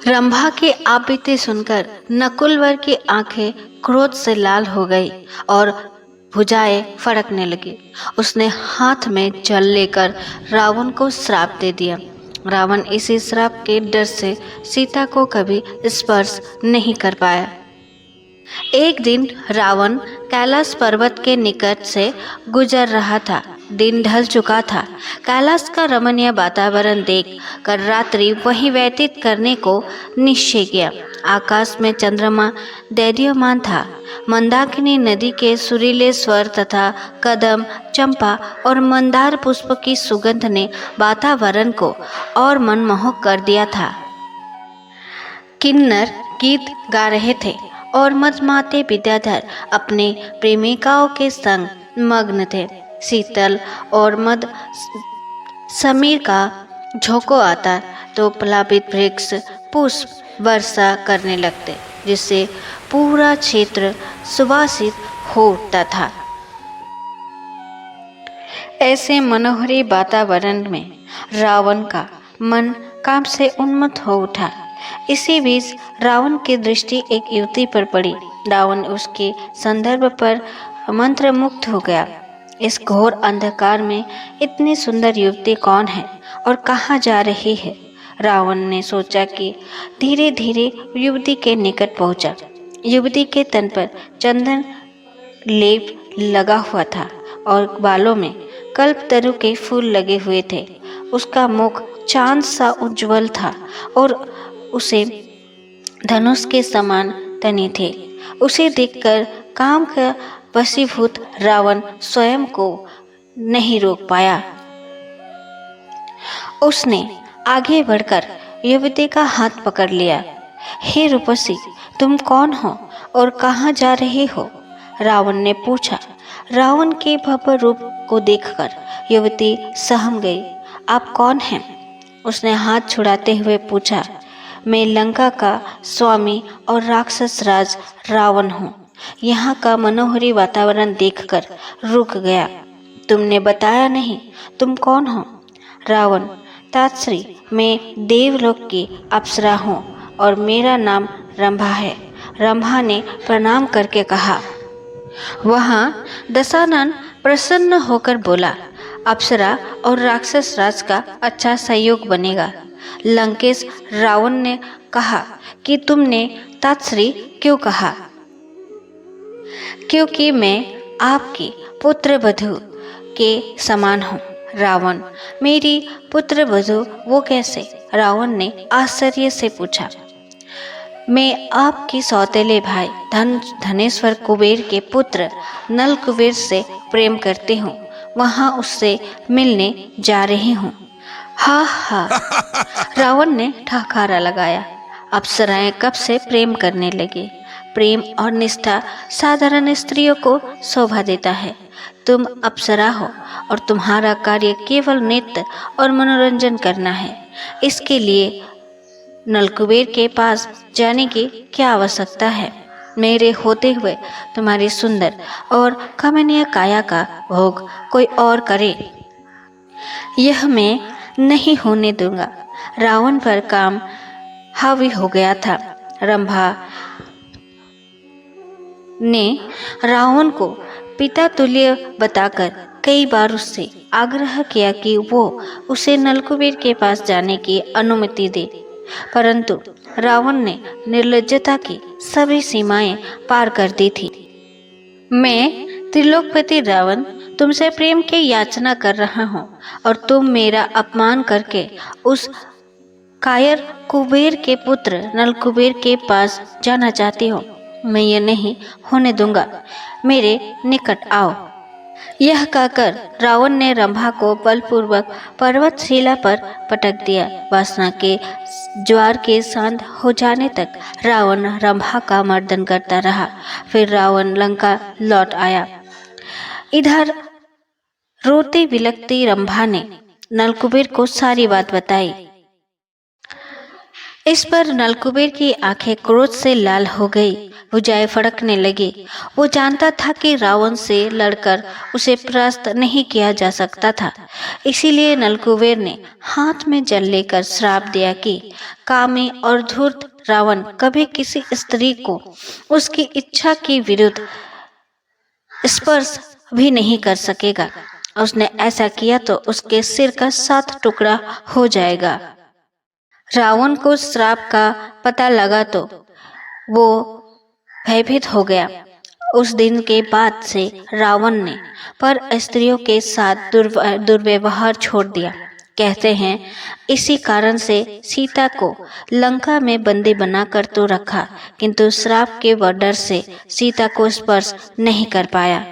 रंभा की आप बीते सुनकर नकुलवर की आंखें क्रोध से लाल हो गई और भुजाएं फड़कने लगी। उसने हाथ में जल लेकर रावण को श्राप दे दिया। रावण इसी श्राप के डर से सीता को कभी स्पर्श नहीं कर पाया। एक दिन रावण कैलाश पर्वत के निकट से गुजर रहा था। दिन ढल चुका था। कैलाश का रमणीय वातावरण देख कर रात्रि वहीं व्यतीत करने को निश्चय किया। आकाश में चंद्रमा दैदीयमान था। मंदाकिनी नदी के सुरीले स्वर तथा कदम, चंपा और मंदार पुष्प की सुगंध ने वातावरण को और मनमोहक कर दिया था। किन्नर गीत गा रहे थे और मदमाते विद्याधर अपने प्रेमिकाओं के संग मग्न थे। शीतल और मद समीर का झोंका आता तो प्लावित वृक्ष पुष्प वर्षा करने लगते, जिससे पूरा क्षेत्र सुवासित हो उठता था। ऐसे मनोहरी वातावरण में रावण का मन काम से उन्मत्त हो उठा। इसी बीच रावण की दृष्टि एक युवती पर पड़ी। रावण उसके संदर्भ पर मंत्रमुग्ध हो गया। इस घोर अंधकार में इतनी सुंदर युवती कौन है और कहाँ जा रही है? रावण ने सोचा कि धीरे धीरे युवती के निकट पहुंचा। युवती के तन पर चंदन लेप लगा हुआ था और बालों में कल्पतरु के फूल लगे हुए थे। उसका मुख चांद सा उज्जवल था और उसे धनुष के समान तनी थे। उसे देखकर काम का वशीभूत रावण स्वयं को नहीं रोक पाया। उसने आगे बढ़कर युवती का हाथ पकड़ लिया। हे रूपसी, तुम कौन हो और कहाँ जा रहे हो? रावण ने पूछा। रावण के भव्य रूप को देखकर युवती सहम गई। आप कौन हैं? उसने हाथ छुड़ाते हुए पूछा। मैं लंका का स्वामी और राक्षस राज रावण हूँ। यहाँ का मनोहरी वातावरण देखकर रुक गया। तुमने बताया नहीं, तुम कौन हो? रावण, तात्श्री, मैं देवलोक की अप्सरा हूँ और मेरा नाम रंभा है। रंभा ने प्रणाम करके कहा। वहाँ दशानन प्रसन्न होकर बोला, अप्सरा और राक्षस राज का अच्छा सहयोग बनेगा। लंकेश, रावण ने कहा कि तुमने तात्श्री क्यों कहा? क्योंकि मैं आपकी पुत्रवधू के समान हूँ। रावण, मेरी पुत्रवधू वो कैसे? रावण ने आश्चर्य से पूछा। मैं आपके सौतेले भाई धनेश्वर कुबेर के पुत्र नल कुबेर से प्रेम करती हूँ। वहाँ उससे मिलने जा रही हूँ। हा हा, रावण ने ठहाका लगाया। अप्सराएं कब से प्रेम करने लगी। प्रेम और निष्ठा साधारण स्त्रियों को शोभा देता है। तुम अप्सरा हो और तुम्हारा कार्य केवल नृत्य और मनोरंजन करना है। इसके लिए नलकुबेर के पास जाने की क्या आवश्यकता है? मेरे होते हुए तुम्हारी सुंदर और कमनीय काया का भोग कोई और करे, यह मैं नहीं होने दूंगा। रावण पर काम हावी हो गया था। रंभा ने रावण को पिता तुल्य बताकर कई बार उससे आग्रह किया कि वो उसे नलकुबेर के पास जाने की अनुमति दे, परंतु रावण ने निर्लज्जता की सभी सीमाएं पार कर दी थी। मैं त्रिलोकपति रावण तुमसे प्रेम की याचना कर रहा हूँ और तुम मेरा अपमान करके उस कायर कुबेर के पुत्र नलकुबेर के पास जाना चाहती हो। मैं ये नहीं होने दूंगा। मेरे निकट आओ। यह कहकर रावण ने रंभा को बलपूर्वक पर्वतशिला पर पटक दिया। वासना के ज्वार के शांत हो जाने तक रावण रंभा का मर्दन करता रहा। फिर रावण लंका लौट आया। इधर रोती बिलखती रंभा ने नलकुबेर को सारी बात बताई। इस पर नलकुबेर की आंखें क्रोध से लाल हो गई। भुजाएं फड़कने लगी। वो जानता था कि रावण से लड़कर उसे परास्त नहीं किया जा सकता था। इसीलिए नलकुबेर ने हाथ में जल लेकर श्राप दिया कि कामी और धूर्त रावण कभी किसी स्त्री को उसकी इच्छा के विरुद्ध स्पर्श भी नहीं कर सकेगा। उसने ऐसा किया तो उसके सिर का 7 टुकड़ा हो जाएगा। रावण को श्राप का पता लगा तो वो भयभीत हो गया। उस दिन के बाद से रावण ने पर स्त्रियों के साथ दुर्व्यवहार छोड़ दिया। कहते हैं इसी कारण से सीता को लंका में बंदी बनाकर तो रखा, किंतु श्राप के डर से सीता को स्पर्श नहीं कर पाया।